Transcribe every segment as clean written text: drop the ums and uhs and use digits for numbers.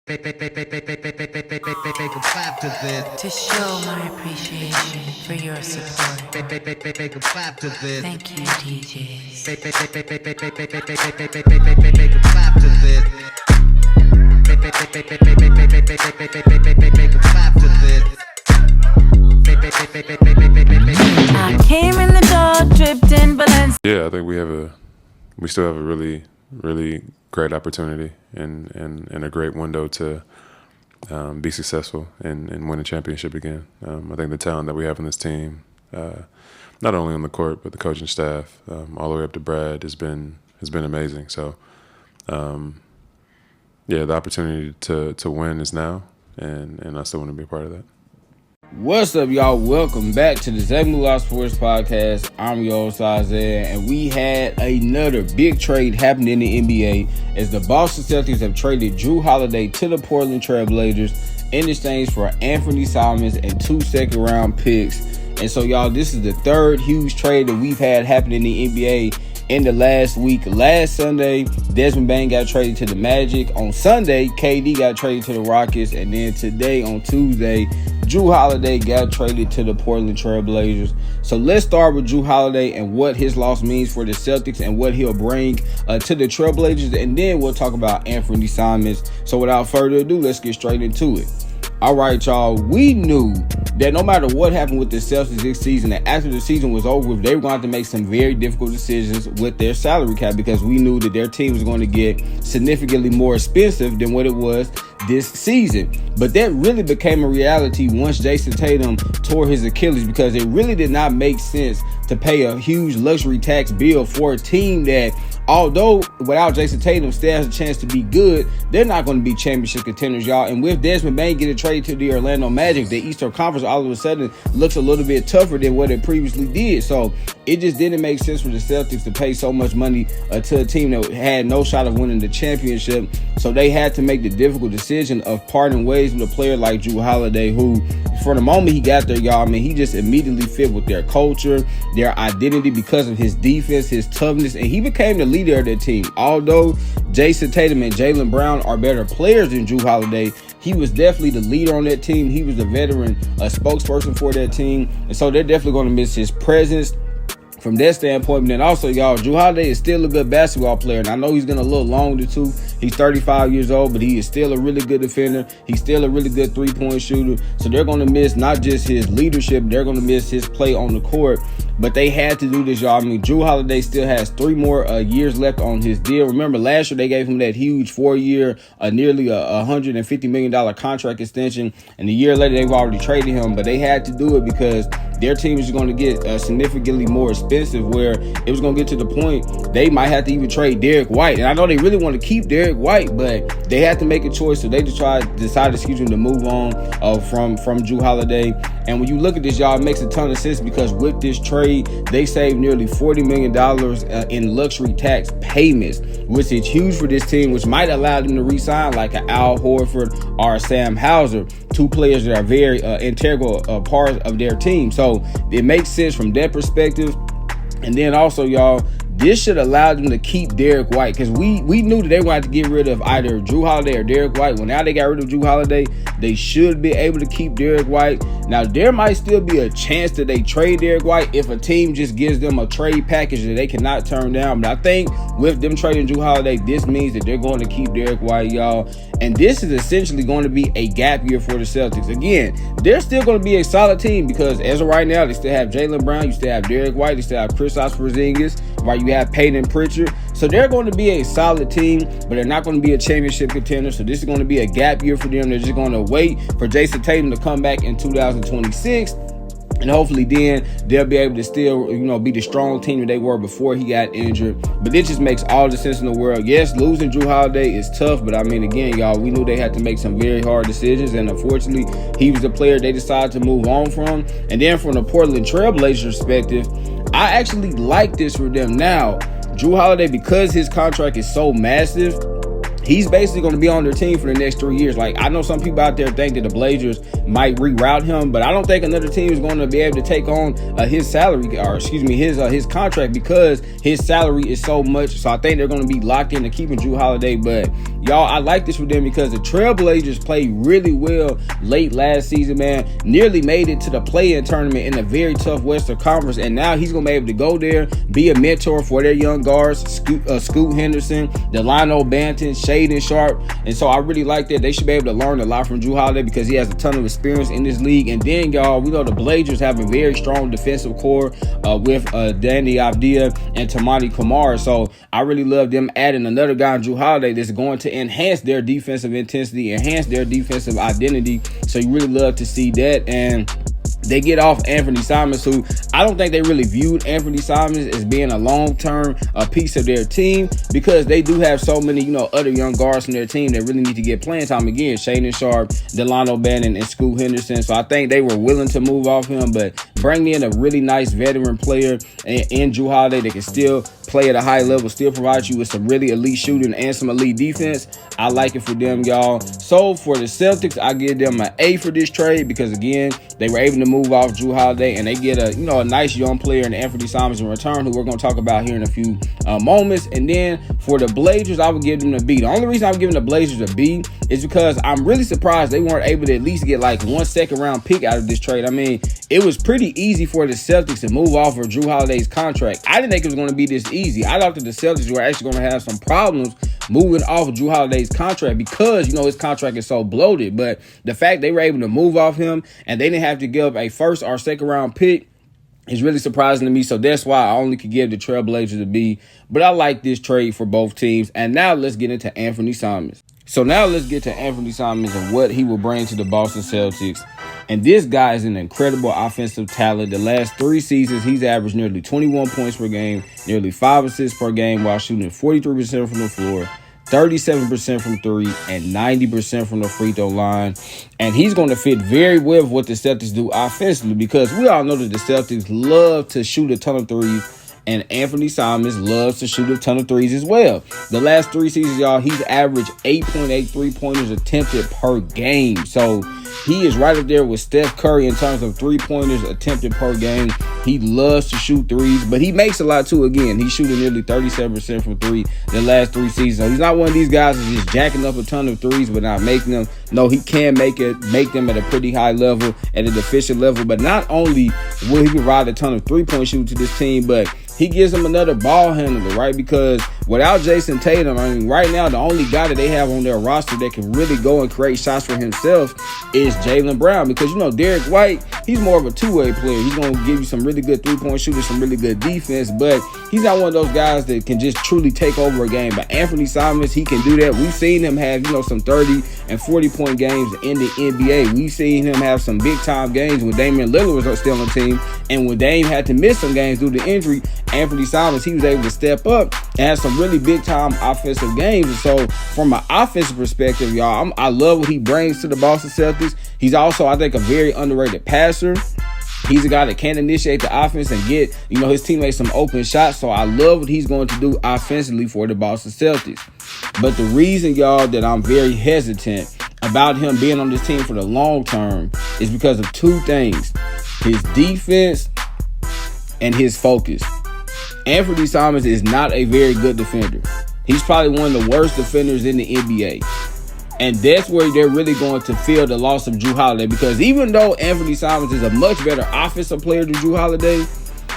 To show my appreciation for your support. Thank you, DJs. I came in the door, dripped in balance. Yeah, I think we still have a really great opportunity and a great window to be successful and win a championship again. I think the talent that we have in this team, not only on the court but the coaching staff, all the way up to Brad, has been amazing. So, yeah, the opportunity to win is now, and I still want to be a part of that. What's up, y'all? Welcome back to the ZayMoolaSportsPodcast. I'm your host, Isaiah, and we had another big trade happen in the NBA as the Boston Celtics have traded Jrue Holiday to the Portland Trail Blazers in exchange for Anfernee Simons and 2 second-round picks. And so, y'all, this is the third huge trade that we've had happen in the NBA in the last week. Last Sunday, Desmond Bane got traded to the Magic. On Sunday, KD got traded to the Rockets. And then today, on Tuesday, Jrue Holiday got traded to the Portland Trail Blazers. So let's start with Jrue Holiday and what his loss means for the Celtics and what he'll bring to the Trail Blazers. And then we'll talk about Anfernee Simons. So without further ado, let's get straight into it. All right, y'all, we knew that no matter what happened with the Celtics this season, that after the season was over, they were going to have to make some very difficult decisions with their salary cap, because we knew that their team was going to get significantly more expensive than what it was this season. But that really became a reality once Jason Tatum tore his Achilles, because it really did not make sense to pay a huge luxury tax bill for a team that, although without Jason Tatum still has a chance to be good, they're not going to be championship contenders, y'all. And with Desmond Bane getting traded to the Orlando Magic, the Eastern Conference all of a sudden looks a little bit tougher than what it previously did. So it just didn't make sense for the Celtics to pay so much money to a team that had no shot of winning the championship. So they had to make the difficult decision of parting ways with a player like Jrue Holiday, who, for the moment he got there, y'all, I mean, he just immediately fit with their culture, their identity, because of his defense, his toughness, and he became the leader of their team. Although Jason Tatum and Jaylen Brown are better players than Jrue Holiday, he was definitely the leader on that team. He was the veteran, a spokesperson for that team, and so they're definitely going to miss his presence from that standpoint. But then also, y'all, Jrue Holiday is still a good basketball player, and I know he's getting a little long in the tooth. He's 35 years old, but he is still a really good defender. He's still a really good three-point shooter. So they're going to miss not just his leadership, they're going to miss his play on the court. But they had to do this, y'all. I mean, Jrue Holiday still has 3 more years left on his deal. Remember, last year they gave him that huge 4-year, nearly $150 million contract extension, and a year later they've already traded him. But they had to do it because their team is going to get significantly more expensive, where it was going to get to the point they might have to even trade Derek White. And I know they really want to keep Derek White, but they had to make a choice. So they just decided to move on from Jrue Holiday. And when you look at this, y'all, it makes a ton of sense, because with this trade, they saved nearly $40 million in luxury tax payments, which is huge for this team, which might allow them to re-sign like an Al Horford or Sam Hauser, 2 players that are very integral part of their team. So it makes sense from that perspective. And then also, y'all, this should allow them to keep Derek White, because we knew that they wanted to get rid of either Jrue Holiday or Derek White. Well, now they got rid of Jrue Holiday, they should be able to keep Derek White. Now, there might still be a chance that they trade Derek White if a team just gives them a trade package that they cannot turn down. But I think with them trading Jrue Holiday, this means that they're going to keep Derek White, y'all. And this is essentially going to be a gap year for the Celtics. Again, they're still going to be a solid team, because as of right now, they still have Jaylen Brown, you still have Derek White, you still have Kristaps Porzingis, right? You have Peyton Pritchard. So they're going to be a solid team, but they're not going to be a championship contender. So this is going to be a gap year for them. They're just going to wait for Jason Tatum to come back in 2026. And hopefully then they'll be able to still, be the strong team that they were before he got injured. But it just makes all the sense in the world. Yes, losing Jrue Holiday is tough, but I mean, again, y'all, we knew they had to make some very hard decisions. And unfortunately, he was the player they decided to move on from. And then from the Portland Trail Blazers perspective, I actually like this for them. Now, Jrue Holiday, because his contract is so massive, he's basically going to be on their team for the next 3 years. Like, I know some people out there think that the Blazers might reroute him, but I don't think another team is going to be able to take on his salary, or his contract, because his salary is so much. So I think they're going to be locked into keeping Jrue Holiday. But y'all, I like this for them because the Trailblazers played really well late last season, man. Nearly made it to the play-in tournament in a very tough Western Conference, and now he's going to be able to go there, be a mentor for their young guards, Scoot Henderson, Delano Banton, Shaden Sharp. And so I really like that. They should be able to learn a lot from Jrue Holiday because he has a ton of experience in this league. And then, y'all, we know the Blazers have a very strong defensive core with Danny Avdija and Tamani Kamara. So I really love them adding another guy, Jrue Holiday, that's going to enhance their defensive intensity, enhance their defensive identity. So you really love to see that. And they get off Anfernee Simons, who I don't think they really viewed Anfernee Simons as being a long-term piece of their team, because they do have so many, other young guards from their team that really need to get playing time again. Shaden Sharp, Delano Banton, and Scoot Henderson. So I think they were willing to move off him, but bring in a really nice veteran player in Jrue Holiday that can still play at a high level, still provide you with some really elite shooting and some elite defense. I like it for them, y'all. So for the Celtics, I give them an A for this trade because, again, they were able to move off Jrue Holiday, and they get a nice young player in Anfernee Simons in return, who we're going to talk about here in a few moments. And then for the Blazers, I would give them a B. The only reason I'm giving the Blazers a B is because I'm really surprised they weren't able to at least get like 1 second-round pick out of this trade. I mean, it was pretty easy for the Celtics to move off of Jrue Holiday's contract. I didn't think it was going to be this easy. I thought that the Celtics were actually going to have some problems moving off of Jrue Holiday's contract because, his contract is so bloated. But the fact they were able to move off him and they didn't have to give up a first or second round pick is really surprising to me. So that's why I only could give the Trailblazers a B. But I like this trade for both teams. And now let's get into Anfernee Simons. So now let's get to Anfernee Simons and what he will bring to the Boston Celtics. And this guy is an incredible offensive talent. The last 3 seasons, he's averaged nearly 21 points per game, nearly 5 assists per game, while shooting 43% from the floor, 37% from 3, and 90% from the free throw line. And he's going to fit very well with what the Celtics do offensively, because we all know that the Celtics love to shoot a ton of threes, and Anfernee Simons loves to shoot a ton of threes as well. The last 3 seasons, y'all, he's averaged 8.8 3-pointers attempted per game. So he is right up there with Steph Curry in terms of 3-pointers attempted per game. He loves to shoot threes, but he makes a lot too. Again, he's shooting nearly 37% from 3 the last 3 seasons. So he's not one of these guys that's just jacking up a ton of threes but not making them. No, he can make them at a pretty high level, at an efficient level. But not only will he provide a ton of 3-point shooting to this team, but he gives them another ball handler, right? Because without Jason Tatum, right now, the only guy that they have on their roster that can really go and create shots for himself is Jaylen Brown. Because, Derek White, he's more of a two-way player. He's going to give you some really good 3-point shooters, some really good defense, but he's not one of those guys that can just truly take over a game. But Anfernee Simons, he can do that. We've seen him have, some 30 and 40-point games in the NBA. We've seen him have some big-time games when Damian Lillard was still on the team, and when Dame had to miss some games due to injury, Anfernee Simons, he was able to step up and have some really big-time offensive games. And so from an offensive perspective, y'all, I love what he brings to the Boston Celtics. He's also, I think, a very underrated passer. He's a guy that can initiate the offense and get, his teammates some open shots. So I love what he's going to do offensively for the Boston Celtics. But the reason, y'all, that I'm very hesitant about him being on this team for the long term is because of 2 things: his defense and his focus. Anfernee Simons is not a very good defender. He's probably one of the worst defenders in the NBA. And that's where they're really going to feel the loss of Jrue Holiday, because even though Anfernee Simons is a much better offensive player than Jrue Holiday,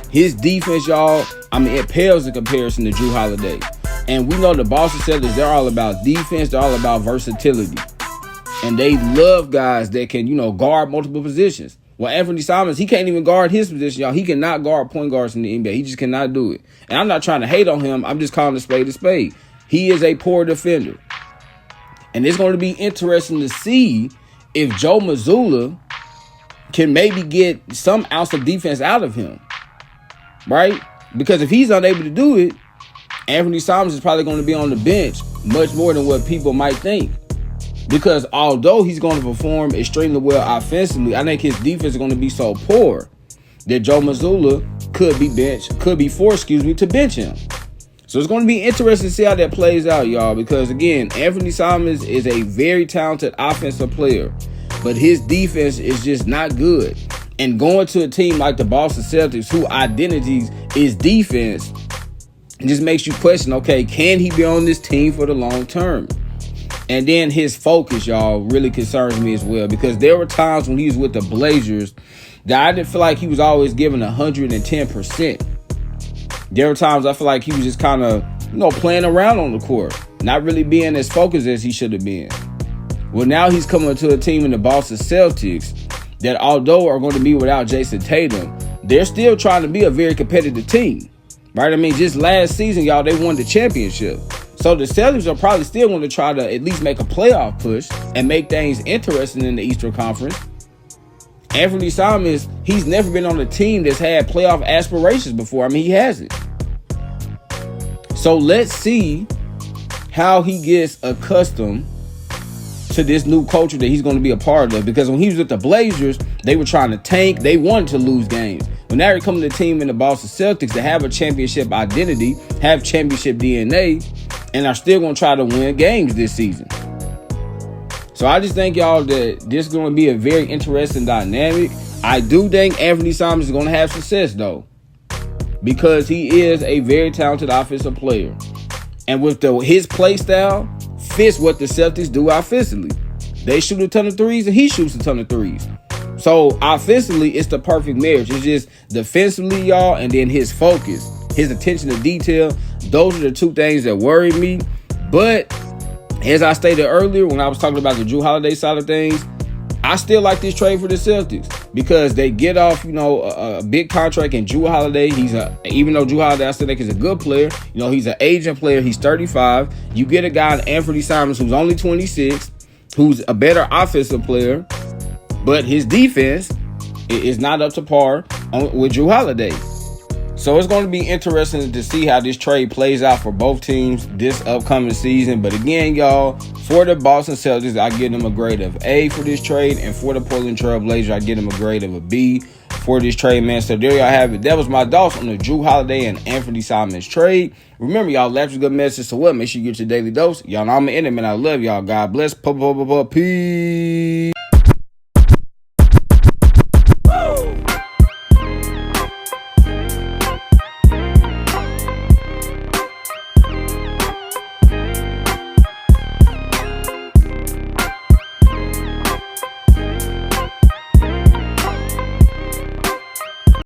his defense, y'all, it pales in comparison to Jrue Holiday. And we know the Boston Celtics, they're all about defense. They're all about versatility. And they love guys that can, guard multiple positions. Well, Anfernee Simons, he can't even guard his position, y'all. He cannot guard point guards in the NBA. He just cannot do it. And I'm not trying to hate on him. I'm just calling a spade a spade. He is a poor defender. And it's going to be interesting to see if Joe Mazzulla can maybe get some ounce of defense out of him, right? Because if he's unable to do it, Anfernee Simons is probably going to be on the bench much more than what people might think. Because although he's going to perform extremely well offensively, I think his defense is going to be so poor that Joe Mazzulla could be forced to bench him. So it's going to be interesting to see how that plays out, y'all, because, again, Anfernee Simons is a very talented offensive player, but his defense is just not good. And going to a team like the Boston Celtics, whose identity is defense, it just makes you question, okay, can he be on this team for the long term? And then his focus, y'all, really concerns me as well, because there were times when he was with the Blazers that I didn't feel like he was always giving 110%. There were times I feel like he was just kind of, playing around on the court, not really being as focused as he should have been. Well, now he's coming to a team in the Boston Celtics that, although are going to be without Jason Tatum, they're still trying to be a very competitive team, right? I mean, just last season, y'all, they won the championship. So the Celtics are probably still going to try to at least make a playoff push and make things interesting in the Eastern Conference. Anfernee Simons, he's never been on a team that's had playoff aspirations before. I mean, he hasn't. So let's see how he gets accustomed to this new culture that he's going to be a part of. Because when he was with the Blazers, they were trying to tank. They wanted to lose games. When now you're coming to a team in the Boston Celtics that have a championship identity, have championship DNA, and are still going to try to win games this season. So I just think, y'all, that this is going to be a very interesting dynamic. I do think Anfernee Simons is going to have success, though, because he is a very talented offensive player. And with his play style fits what the Celtics do offensively. They shoot a ton of threes, and he shoots a ton of threes. So offensively, it's the perfect marriage. It's just defensively, y'all, and then his focus, his attention to detail. Those are the two things that worry me. But as I stated earlier when I was talking about the Jrue Holiday side of things, I still like this trade for the Celtics because they get off, a big contract in Jrue Holiday. Even though Jrue Holiday, I still think, is a good player. He's an aging player. He's 35. You get a guy, Anfernee Simons, who's only 26, who's a better offensive player, but his defense is not up to par with Jrue Holiday. So it's going to be interesting to see how this trade plays out for both teams this upcoming season. But again, y'all, for the Boston Celtics, I give them a grade of A for this trade. And for the Portland Trail Blazers, I give them a grade of a B for this trade, man. So there y'all have it. That was my thoughts on the Jrue Holiday and Anfernee Simons trade. Remember, y'all, left a good message. So what? Make sure you get your daily dose. Y'all know I'm in it, man. I love y'all. God bless. Peace.